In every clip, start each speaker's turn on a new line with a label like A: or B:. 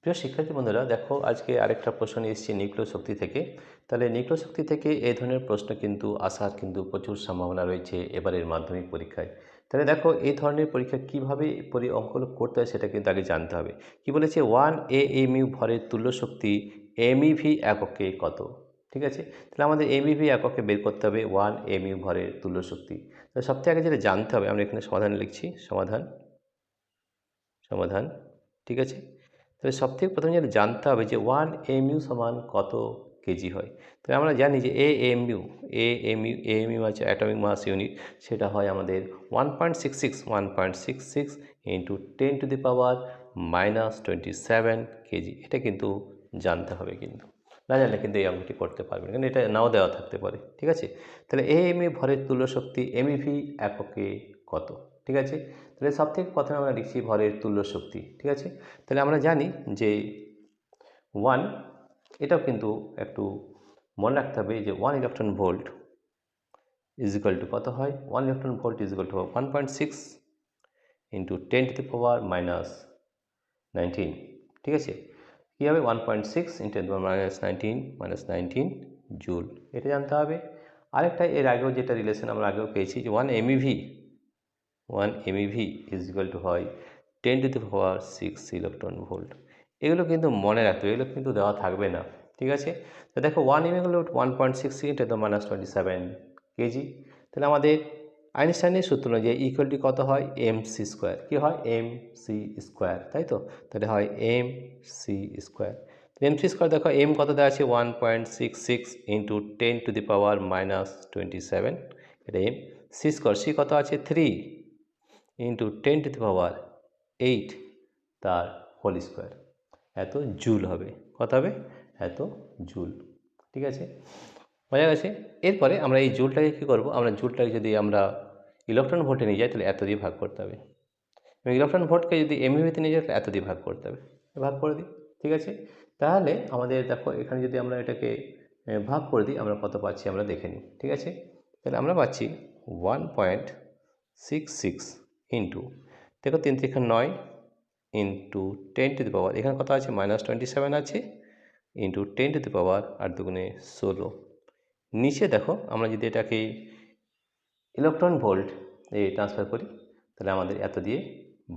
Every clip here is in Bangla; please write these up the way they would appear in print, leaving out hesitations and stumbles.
A: প্রিয় শিক্ষার্থী বন্ধুরা, দেখো আজকে আরেকটা প্রশ্ন নিয়ে এসেছি নিউক্লিয় শক্তি থেকে। তাহলে নিউক্লিয় শক্তি থেকে এই ধরনের প্রশ্ন কিন্তু আসার কিন্তু প্রচুর সম্ভাবনা রয়েছে এবারের মাধ্যমিক পরীক্ষায়। তাহলে দেখো এই ধরনের পরীক্ষা কীভাবে অঙ্কন করতে হয় সেটা কিন্তু আগে জানতে হবে। কি বলেছে, 1 AMU ভরের তুল্য শক্তি MEV এককে কত। ঠিক আছে, তাহলে আমাদের MEV এককে বের করতে হবে 1 AMU ভরের তুল্য শক্তি। তাহলে সবথেকে আগে যেটা জানতে হবে, আমরা এখানে সমাধান লিখছি, সমাধান সমাধান ঠিক আছে। তাহলে সবথেকে প্রথমে যেটা জানতে হবে যে 1 AMU সমান কত কেজি হয়। তাহলে আমরা জানি যে AMU আছে অ্যাটমিক মাস ইউনিট, সেটা হয় আমাদের 1.66 ইন্টু 10⁻⁻27 কেজি। এটা কিন্তু জানতে হবে, কিন্তু না জানলে কিন্তু এই অঙ্কটি করতে পারবেন, কারণ এটা নাও দেওয়া থাকতে পারে। ঠিক আছে, তাহলে AMU ভরের তুল্য শক্তি MEV এককে কত। ঠিক আছে, তাহলে সবথেকে প্রথমে আমরা লিখছি ভরের তুল্য শক্তি। ঠিক আছে, তাহলে আমরা জানি যে 1, এটাও কিন্তু একটু মনে রাখতে হবে যে 1 electron volt is equal to কত হয়। 1 electron volt is equal to 1.6 into 10⁻⁻19। ঠিক আছে, কী হবে 1.6 ইন্টু 10⁻⁻19 জুল, এটা জানতে হবে। আরেকটা এর আগেও যেটা রিলেশন আমরা আগেও পেয়েছি যে 1 MEV ইজ ইকুয়াল টু হয় 10⁻6 ইলেকট্রন ভোল্ট। এগুলো কিন্তু মনে রাখতে হবে, এগুলো কিন্তু দেওয়া থাকবে না। ঠিক আছে, তো দেখো 1 MEV হলো 1.6 ইন্টু 10⁻27 কেজি। তাহলে আমাদের আইনস্টাইনের সূত্র অনুযায়ী ইকুয়ালটি কত হয়, MC²। কী হয়, MC², তাই তো। তাহলে হয় MC²। MC² দেখো এম কত দেওয়া আছে 1.66 ইন্টু 10⁻⁻27, এটা এম। C² কত আছে 3 ইন্টু 10⁻8 তার হোল স্কোয়ার, এত জুল হবে। কত হবে, এত জুল। ঠিক আছে, বোঝা গেছে। এরপরে আমরা এই জুলটাকে কী করব, আমরা জুলটাকে যদি আমরা ইলেকট্রন ভোল্টে নিয়ে যাই তাহলে এত দিয়ে ভাগ করতে হবে, এবং ইলেকট্রন ভোল্টকে যদি MEV-তে নিয়ে যাই তাহলে এত দিয়ে ভাগ করতে হবে। ভাগ করে দিই। ঠিক আছে, তাহলে আমাদের দেখো এখানে যদি আমরা এটাকে ভাগ করে দিই আমরা কত পাচ্ছি আমরা দেখে নিই। ঠিক আছে, তাহলে আমরা পাচ্ছি 1.66 ইন্টু, দেখো 3 3 9 ইন্টু 10⁻, এখানে কত আছে -27 আছে, ইন্টু 10⁻, আর দুগুণে 16। নিচে দেখো আমরা যদি এটাকে ইলেকট্রন ভোল্ট ট্রান্সফার করি তাহলে আমাদের এত দিয়ে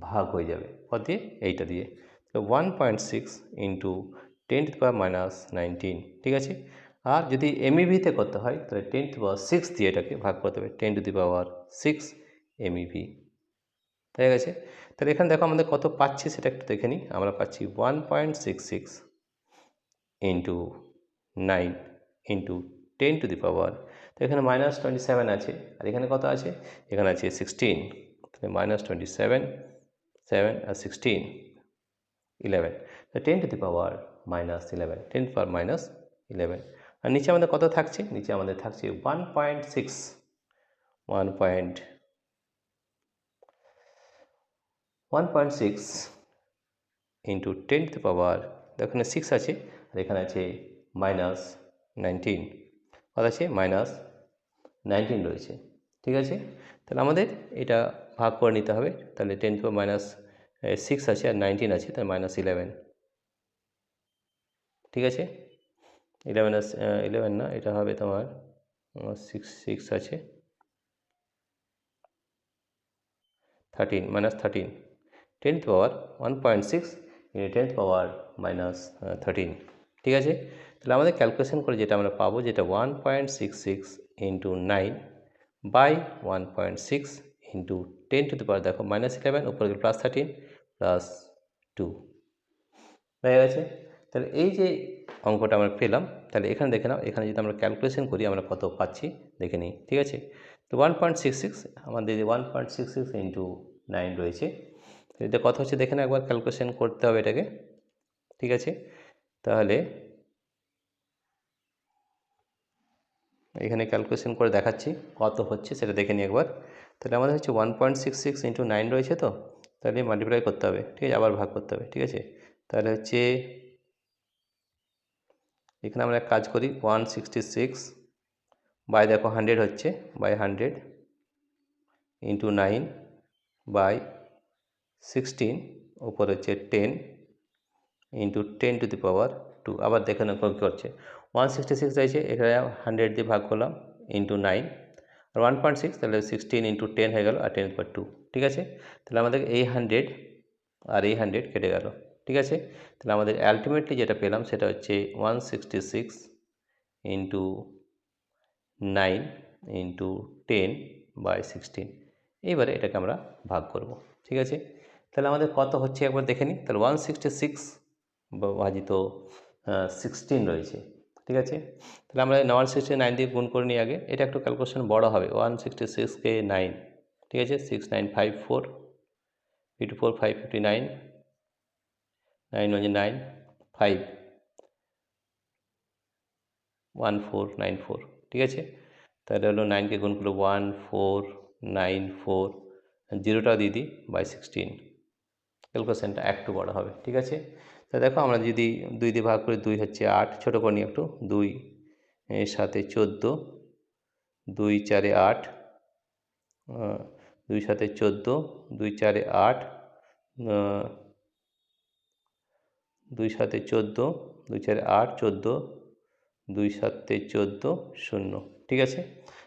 A: ভাগ হয়ে যাবে, কত দিয়ে, এইটা দিয়ে। তো 1.6 ইন্টু 10⁻⁻19। ঠিক আছে, আর যদি MEV-তে করতে হয় তাহলে 10⁻6 দিয়ে এটাকে ভাগ করতে হবে, 10⁻6 MEV। ঠিক আছে, তাহলে এখানে দেখো আমাদের কত পাচ্ছি সেটা একটু দেখে নিই। আমরা পাচ্ছি 1.66 ইন্টু 9 ইন্টু 10⁻, তো এখানে -27 আছে, আর এখানে কত আছে, এখানে আছে 16, তাহলে -27 7 আর 16 11, তো 10⁻⁻11, 10⁻⁻11। আর নিচে আমাদের কত থাকছে, নিচে আমাদের থাকছে 1.6 ইন্টু 10⁻, দেখো এখানে 6 আছে আর এখানে আছে -19, কত আছে -19 রয়েছে। ঠিক আছে, তাহলে আমাদের এটা ভাগ করে নিতে হবে। তাহলে 10⁻6 আছে আর 19 আছে, তাহলে -11। ঠিক আছে, 11 না, এটা হবে তোমার 6 আছে 13, -13, 10⁻1.6 10⁻−13। ঠিক আছে, তাহলে আমাদের ক্যালকুলেশন করে যেটা আমরা পাবো, যেটা 1.66 ইন্টু 9 বাই 1.6 ইন্টু 10⁻, দেখো -11 উপরে +13 +2 হয়ে গেছে। তাহলে এই যে অঙ্কটা আমরা পেলাম, তাহলে এখানে দেখে নাও, এখানে যদি আমরা ক্যালকুলেশন করি আমরা কত পাচ্ছি দেখে নিই। ঠিক আছে, তো 1.66 আমাদের 1.66 ইন্টু 9 রয়েছে, এটা কত হচ্ছে দেখে নাও, একবার ক্যালকুলেশন করতে হবে এটাকে। ঠিক আছে, তাহলে এখানে ক্যালকুলেশন করে দেখাচ্ছি কত হচ্ছে সেটা দেখে নিই একবার। তাহলে আমাদের হচ্ছে 1.66 ইন্টু 9 রয়েছে, তো তাহলে মাল্টিপ্লাই করতে হবে। ঠিক আছে, আবার ভাগ করতে হবে। ঠিক আছে, তাহলে হচ্ছে এখানে আমরা এক কাজ করি, 166 বাই, দেখো 100 হচ্ছে, বাই 100 ইন্টু 9 বাই 16, উপর হচ্ছে 10 ইন্টু 10 টু দি পাওয়ার 2। আবার দেখেন কী করছে, 166 রয়েছে, এখানে 100 দিয়ে ভাগ করলাম ইন্টু 9 আর 1.6, তাহলে 16 ইন্টু 10 হয়ে গেল আর 10/2। ঠিক আছে, তাহলে আমাদের এই 100 আর এই 100 কেটে গেল। ঠিক আছে, তাহলে আমাদের আলটিমেটলি যেটা পেলাম সেটা হচ্ছে 166 ইন্টু 9 ইন্টু 10/16। এইবারে এটাকে আমরা ভাগ করব। ঠিক আছে, তাহলে আমাদের কত হচ্ছে একবার দেখে নিই। তাহলে 166 ভাজিত 16 রয়েছে। ঠিক আছে, তাহলে আমরা 169 দিয়ে গুণ করে নিই আগে, এটা একটু ক্যালকুলেশন বড় হবে। 166কে 9, ঠিক আছে, 6954 into 4 559, 9 1 9 5 1494। ঠিক আছে, তাহলে হলো 9কে গুণ করলো 1494, জিরোটা দিয়ে দিই /16, ক্যালকুলেশনটা একটু বড় হবে। ঠিক আছে, তা দেখো আমরা যদি 2 দিয়ে ভাগ করি, 2 হচ্ছে 8, ছোটো করে নিই একটু, 2 এর সাথে 14, 2 4 8, 2 সাথে 14, 2 4 8, 2 সাথে 14, 2 4 8 14, 2 সাথে 14 0। ঠিক আছে,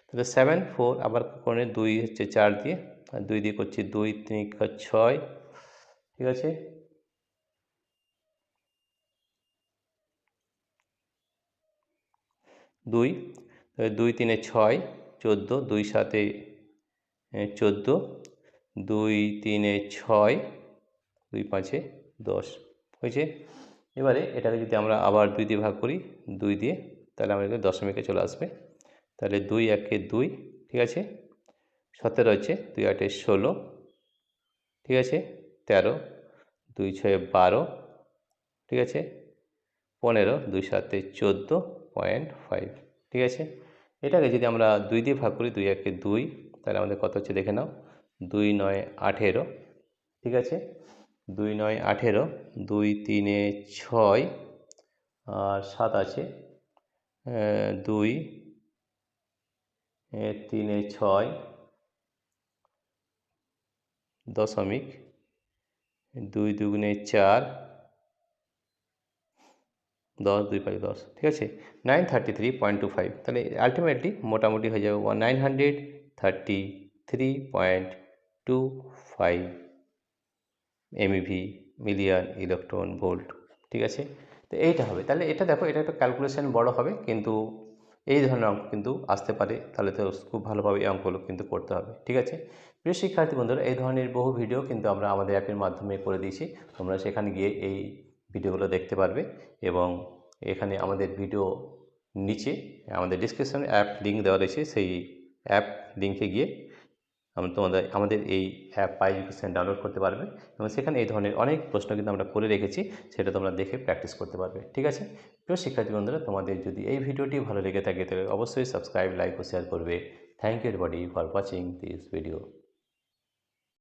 A: তাহলে 7 4 আবার করে 2 হচ্ছে 4 দিয়ে, আর 2 দিয়ে করছি 2 3 6। ঠিক আছে, 2, 2 3 6 14, 2 সাথে 14, 2 3 6, 2 5 10 হয়েছে। এবারে এটাকে যদি আমরা আবার 2 দিয়ে ভাগ করি, 2 দিয়ে, তাহলে আমাদের দশমিকে চলে আসবে। তাহলে 2 1 2, ঠিক আছে, 17 হচ্ছে, 2 8 16, ঠিক আছে, 13, 2 6 12, ঠিক আছে, 15, 2 7 14.5। ঠিক আছে, এটাকে যদি আমরা 2 দিয়ে ভাগ করি, 2 1 2, তাহলে আমাদের কত হচ্ছে দেখে নাও, 2 9 18। ঠিক আছে, 2 9 18, 2 3 6 আর 7 আছে, 2 3 6 দশমিক, 2 2 4, 10 2 5 10। ঠিক আছে, 933.25। তাহলে আলটিমেটলি মোটামুটি হয়ে যাবে 933.25 এমইভি, মিলিয়ন ইলেকট্রন ভোল্ট। ঠিক আছে, তো এইটা হবে। তাহলে এটা দেখো, এটা একটা ক্যালকুলেশন বড় হবে, কিন্তু এই ধরনের অঙ্ক কিন্তু আসতে পারে, তাহলে তো খুব ভালোভাবে এই অঙ্কগুলো কিন্তু করতে হবে। ঠিক আছে, প্রিয় শিক্ষার্থী বন্ধুরা, এই ধরনের বহু ভিডিও কিন্তু আমরা আমাদের অ্যাপের মাধ্যমে করে দিয়েছি। তোমরা সেখানে গিয়ে এই ভিডিওগুলো দেখতে পারবে, এবং এখানে আমাদের ভিডিও নিচে আমাদের ডিসক্রিপশনে অ্যাপ লিঙ্ক দেওয়া রয়েছে, সেই অ্যাপ লিঙ্কে গিয়ে আমাদের এই অ্যাপ পাই এডুকেশন ডাউনলোড করতে পারবে, এবং সেখানে এই ধরনের অনেক প্রশ্ন কিন্তু আমরা করে রেখেছি, সেটা তোমরা দেখে প্র্যাকটিস করতে পারবে। ঠিক আছে, প্রিয় শিক্ষার্থী বন্ধুরা, তোমাদের যদি এই ভিডিওটি ভালো লেগে থাকে তাহলে অবশ্যই সাবস্ক্রাইব, লাইক ও শেয়ার করবে। Thank you everybody for watching this video.